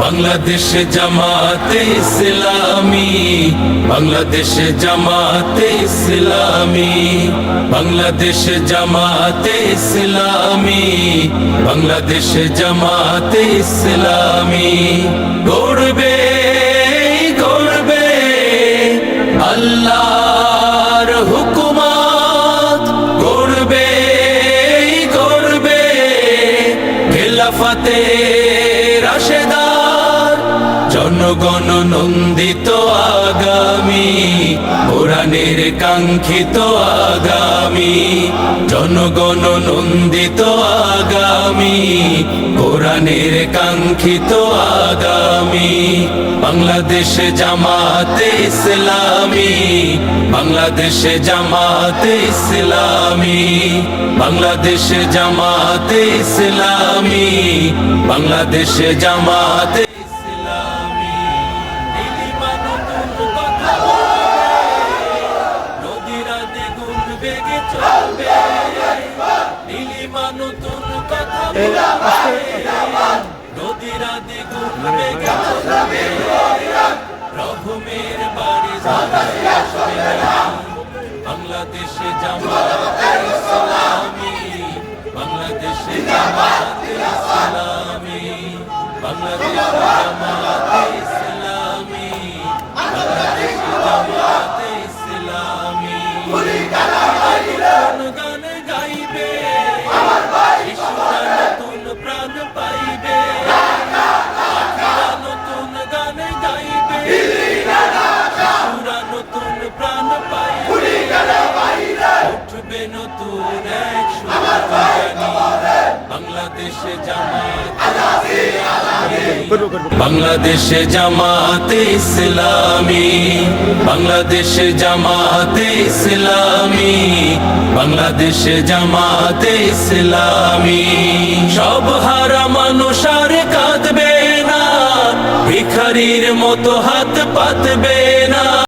বাংলাদেশ জামাতে ইসলামী, বাংলাদেশ জামাতে ইসলামী, বাংলাদেশ জামাতে ইসলামী, বাংলাদেশ জামাতে ইসলামী। গড়বে গড়বে আল্লাহর হুকুমত, গড়বে গড়বে খেলাফতে রাশেদার, জনগণ নন্দিত আগামী, কোরআনের কাঙ্ক্ষিত আগামী, জনগণ নন্দিত আগামী, কোরআনের কাঙ্ক্ষিত আগামী। বাংলাদেশ জামাতে ইসলামী, বাংলাদেশ জামাতে ইসলামী, বাংলাদেশ জামাতে ইসলামী, বাংলাদেশ জামাতে ইসলামী। নীলিমা নতুন কথা বলবে, নদীরা দ্বিগুণ বেগে চলবে, নীলিমা নতুন কথা বলবে, নদীরা দ্বিগুণ বেগে চলবে, রহমের বাড়ি ঝাঁপিয়ে আসবে না। বাংলাদেশ জামাতে ইসলামী, বাংলাদেশ জামাতে ইসলামী, বাংলাদেশ জামাতে ইসলামী, বাংলাদেশ জামাতে ইসলামী। নতুন গান গাইবে, শিশুরা নতুন প্রাণ পাইবে, পাখিরা নতুন গান গাইবে, শিশুরা নতুন প্রাণ পাইবে, উঠবে নতুন এক সুর জানি। বাংলাদেশ জামাতে ইসলামী, বাংলাদেশ জামাতে ইসলামী, বাংলাদেশ জামাতে ইসলামী, বাংলাদেশ জামাতে ইসলামী। সব হারা মানুষ আর কাঁদবে না, ভিখারির মতো হাত পাতবে